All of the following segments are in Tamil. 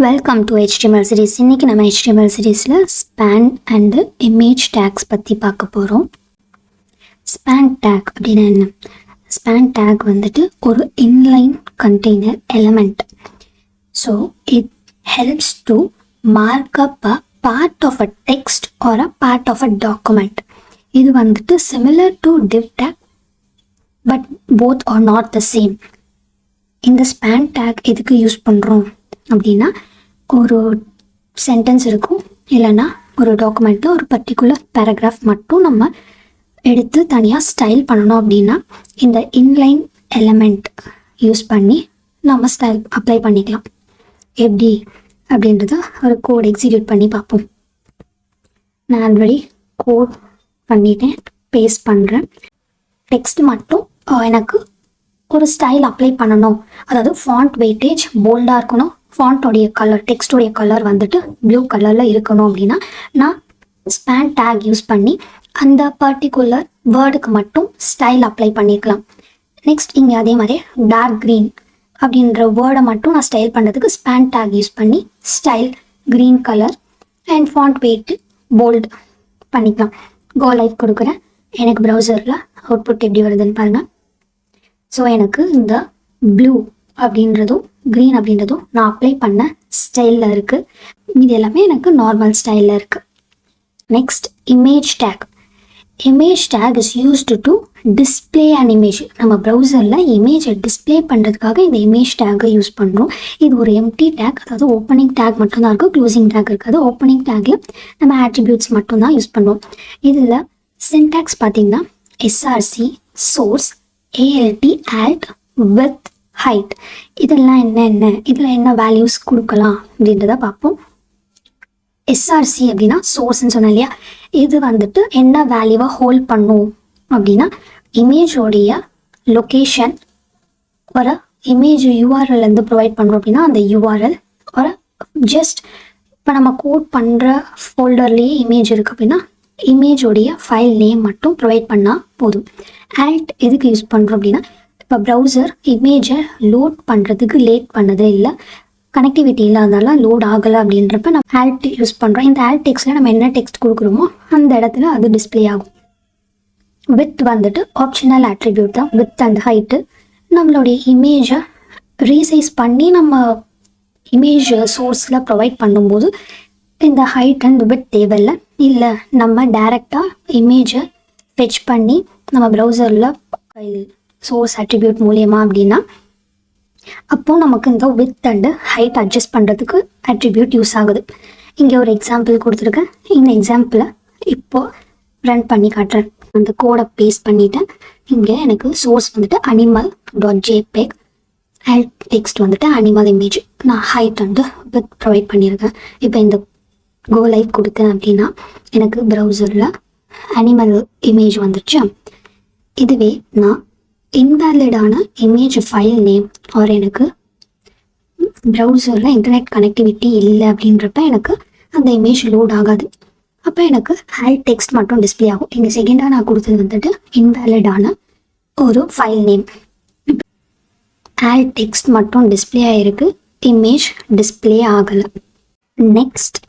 Welcome to HTML series. இன்னைக்கு நம்ம HTML seriesல ஸ்பேன் அண்ட் இமேஜ் டேக்ஸ் பற்றி பார்க்க போகிறோம். ஸ்பேன் டேக் அப்படின்னா என்ன? ஸ்பேன் டேக் வந்துட்டு ஒரு inline container element. So it helps to mark up a part of a text or a part of a document. இது வந்துட்டு similar to div tag but both are not the same. இந்த ஸ்பேன் டேக் எதுக்கு யூஸ் பண்ணுறோம் அப்படின்னா, ஒரு சென்டென்ஸ் இருக்கும், இல்லைன்னா ஒரு டாக்குமெண்ட்டில் ஒரு பர்டிகுலர் பேராகிராஃப் மட்டும் நம்ம எடுத்து தனியாக ஸ்டைல் பண்ணணும் அப்படின்னா இந்த இன்லைன் எலமெண்ட் யூஸ் பண்ணி நம்ம ஸ்டைல் அப்ளை பண்ணிக்கலாம். எப்படி அப்படின்றத ஒரு கோட் எக்ஸிக்யூட் பண்ணி பார்ப்போம். நான் ஆல்ரெடி கோட் பண்ணிட்டேன், பேஸ்ட் பண்ணுறேன். டெக்ஸ்ட் மட்டும் எனக்கு ஒரு ஸ்டைல் அப்ளை பண்ணணும், அதாவது ஃபாண்ட் வெயிட்டேஜ் போல்டாக இருக்கணும், ஃபாண்ட்டோடைய கலர், டெக்ஸ்டோடைய கலர் வந்துட்டு ப்ளூ கலரில் இருக்கணும் அப்படின்னா நான் ஸ்பேன் டேக் யூஸ் பண்ணி அந்த பர்டிகுலர் வேர்டுக்கு மட்டும் ஸ்டைல் அப்ளை பண்ணிக்கலாம். நெக்ஸ்ட் இங்கே அதே மாதிரி டார்க் க்ரீன் அப்படின்ற வேர்டை மட்டும் நான் ஸ்டைல் பண்ணுறதுக்கு ஸ்பேன் டேக் யூஸ் பண்ணி style green colour and font weight bold பண்ணிக்கலாம். கோ லைக் கொடுக்குறேன். எனக்கு ப்ரௌசரில் அவுட்புட் எப்படி வருதுன்னு பாருங்கள். ஸோ எனக்கு இந்த ப்ளூ அப்படின்றதும் க்ரீன் அப்படின்றதும் நான் அப்ளை பண்ண ஸ்டைலில் இருக்குது. இது எல்லாமே எனக்கு நார்மல் ஸ்டைலில் இருக்குது. Next image take. Image take is used to display and image. நம்ம ப்ரௌசரில் இமேஜை டிஸ்பிளே பண்ணுறதுக்காக இந்த இமேஜ் டேக்கை யூஸ் பண்ணுறோம். இது ஒரு எம்டி டேக், அதாவது ஓப்பனிங் டேக் மட்டும்தான் இருக்குது, க்ளோசிங் டேக் இருக்காது. ஓப்பனிங் டேக்கில் நம்ம ஆட்ரிபியூட்ஸ் மட்டும்தான் யூஸ் பண்ணுவோம். இதில் சின்டாக்ஸ் பார்த்திங்கன்னா SRC, source, ALT, alt, width, height. இதெல்லாம் இதில் என்ன வேல்யூஸ் கொடுக்கலாம் அப்படின்றத பார்ப்போம். SRC அப்படின்னா சோர்ஸ்ன்னு சொன்னேன் இல்லையா, இது வந்துட்டு என்ன வேல்யூவை ஹோல்ட் பண்ணும் அப்படின்னா இமேஜோடைய லொக்கேஷன் ஒரு இமேஜ் URL ப்ரொவைட் பண்ணுறோம் அப்படின்னா அந்த URL ஒரு ஜஸ்ட் இப்போ நம்ம கோட் பண்ணுற ஃபோல்டர்லேயே இமேஜ் இருக்குது அப்படின்னா இமேஜோடைய ஃபைல் நேம் மட்டும் ப்ரொவைட் பண்ணால் போதும். alt எதுக்கு யூஸ் பண்ணுறோம் அப்படின்னா, இப்போ ப்ரௌசர் இமேஜை லோட் பண்ணுறதுக்கு லேட் பண்ணது, இல்லை கனெக்டிவிட்டி இல்லாதனால லோட் ஆகலை அப்படின்றப்ப நம்ம alt யூஸ் பண்ணுறோம். இந்த alt டெக்ஸ்ட்டில் நம்ம என்ன டெக்ஸ்ட் கொடுக்குறோமோ அந்த இடத்துல அது டிஸ்பிளே ஆகும். வித் வந்துட்டு ஆப்ஷனல் ஆட்ரிபியூட் தான். வித் அண்ட் ஹைட்டு நம்மளுடைய இமேஜை ரீசைஸ் பண்ணி நம்ம இமேஜ் சோர்ஸில் ப்ரொவைட் பண்ணும்போது இந்த ஹைட் அண்ட் வித் தேவையில்லை. இல்லை நம்ம டைரெக்டாக இமேஜை ஃபெச் பண்ணி நம்ம ப்ரௌசரில் ஃபைல் சோர்ஸ் அட்ரிபியூட் மூலியமாக அப்படின்னா அப்போது நமக்கு இந்த வித் அண்டு ஹைட் அட்ஜஸ்ட் பண்ணுறதுக்கு அட்ரிபியூட் யூஸ் ஆகுது. இங்கே ஒரு எக்ஸாம்பிள் கொடுத்துருக்கேன். இந்த எக்ஸாம்பிளை இப்போது ரன் பண்ணி காட்டுறேன். அந்த கோடை பேஸ்ட் பண்ணிவிட்டேன். இங்கே எனக்கு சோர்ஸ் வந்துட்டு animal.jpg, alt டெக்ஸ்ட் வந்துட்டு அனிமல் இமேஜ். நான் ஹைட் அண்டு வித் ப்ரொவைட் பண்ணியிருக்கேன். இப்போ இந்த கோ லைக் கொடுத்தேன் அப்படின்னா எனக்கு ப்ரௌசரில் அனிமல் இமேஜ் வந்துருச்சு. இதுவே நான் இன்வேலிடான இமேஜ் ஃபைல் நேம் ஆர் எனக்கு ப்ரௌசரில் இன்டர்நெட் கனெக்டிவிட்டி இல்லை அப்படின்றப்ப எனக்கு அந்த இமேஜ் லோட் ஆகாது. அப்போ எனக்கு alt டெக்ஸ்ட் மட்டும் டிஸ்பிளே ஆகும். இங்கே செகண்டாக நான் கொடுத்தது வந்துட்டு இன்வேலிடான ஒரு ஃபைல் நேம். alt டெக்ஸ்ட் மட்டும் டிஸ்பிளே ஆகிருக்கு, இமேஜ் டிஸ்பிளே ஆகலை. நெக்ஸ்ட்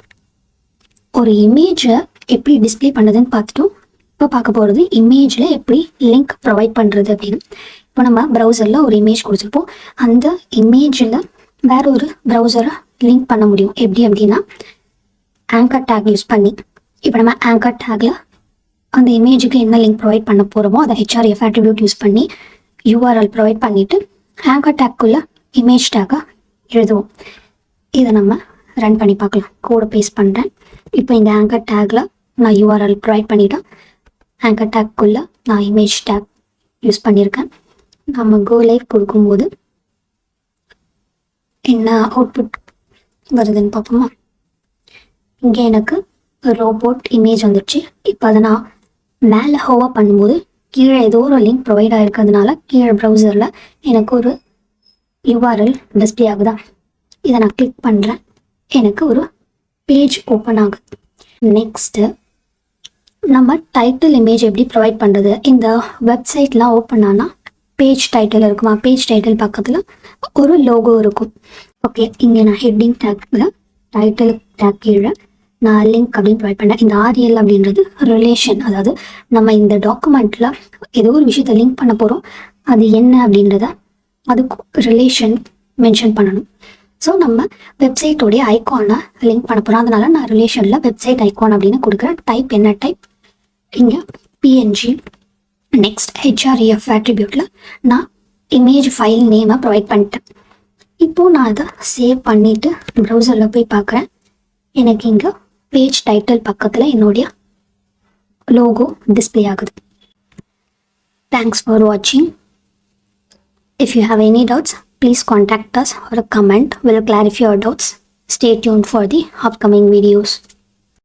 ஒரு இமேஜை எப்படி டிஸ்பிளே பண்ணுறதுன்னு பார்த்துட்டோம். இப்போ பார்க்க போகிறது இமேஜில் எப்படி லிங்க் ப்ரொவைட் பண்ணுறது அப்படின்னு. இப்போ நம்ம ப்ரௌசரில் ஒரு இமேஜ் கொடுத்துருப்போம், அந்த இமேஜில் வேற ஒரு ப்ரௌசரை லிங்க் பண்ண முடியும். எப்படி அப்படின்னா ஆங்கர் டேக் யூஸ் பண்ணி. இப்போ நம்ம ஆங்கர் டேக்கில் அந்த இமேஜுக்கு என்ன லிங்க் ப்ரொவைட் பண்ண போகிறோமோ அதை href அட்ரிபியூட் யூஸ் பண்ணி URL ப்ரொவைட் பண்ணிவிட்டு ஆங்கர் டேக்குள்ளே இமேஜ் டேக்கை எழுதுவோம். இதை நம்ம ரன் பண்ணி பார்க்கலாம். கோடை பேஸ்ட் பண்ணுறேன். இப்போ இந்த ஆங்கர் டேக்கில் நான் URL ப்ரொவைட் பண்ணிவிட்டேன். ஆங்கர் டேக்குள்ளே நான் இமேஜ் டேக் யூஸ் பண்ணியிருக்கேன். நம்ம கோ லைவ் கொடுக்கும்போது என்ன அவுட்புட் வருதுன்னு பார்ப்போமா. இங்கே எனக்கு ரோபோட் இமேஜ் வந்துடுச்சு. இப்போ அதை நான் மேலே ஹோவா பண்ணும்போது கீழே ஏதோ ஒரு லிங்க் ப்ரொவைட் ஆகிருக்கிறதுனால கீழே ப்ரௌசரில் எனக்கு ஒரு URL டிஸ்பிளே ஆகுதா. இதை நான் கிளிக் பண்ணுறேன், எனக்கு ஒரு பேஜ் ஓப்பன் ஆகுது. நெக்ஸ்ட்டு நம்ம டைட்டில் இமேஜ் எப்படி ப்ரொவைட் பண்ணுறது. இந்த வெப்சைட்லாம் ஓப்பன் ஆனால் பேஜ் டைட்டில் இருக்குமா, பேஜ் டைட்டில் பக்கத்தில் ஒரு லோகோ இருக்கும். ஓகே, இங்கே நான் ஹெட்டிங் டேக்கில் டைட்டில் டேக் கீழே நான் லிங்க் அப்படின்னு ப்ரொவைட் பண்ணேன். இந்த ஆர்எல் அப்படின்றது ரிலேஷன், அதாவது நம்ம இந்த டாக்குமெண்ட்டில் ஏதோ ஒரு விஷயத்தை லிங்க் பண்ண போகிறோம், அது என்ன அப்படின்றத அதுக்கு ரிலேஷன் மென்ஷன் பண்ணணும். ஸோ நம்ம வெப்சைட்டோடைய ஐக்கானை லிங்க் பண்ண போகிறோம், அதனால நான் ரிலேஷனில் வெப்சைட் ஐக்கான் அப்படின்னு கொடுக்குறேன். டைப் என்ன டைப், இங்கே பிஎன்ஜி. நெக்ஸ்ட் ஹெச்ஆர்இஎஃப் ஆட்ரிபியூட்டில் நான் இமேஜ் ஃபைல் நேமை ப்ரொவைட் பண்ணிட்டேன். இப்போது நான் அதை சேவ் பண்ணிவிட்டு ப்ரௌசரில் போய் பார்க்குறேன். எனக்கு இங்கே பேஜ் டைட்டில் பக்கத்தில் என்னுடைய லோகோ டிஸ்பிளே ஆகுது. தேங்க்ஸ் ஃபார் வாட்சிங். If you have any doubts, please contact us or comment. We'll clarify your doubts. Stay tuned for the upcoming videos.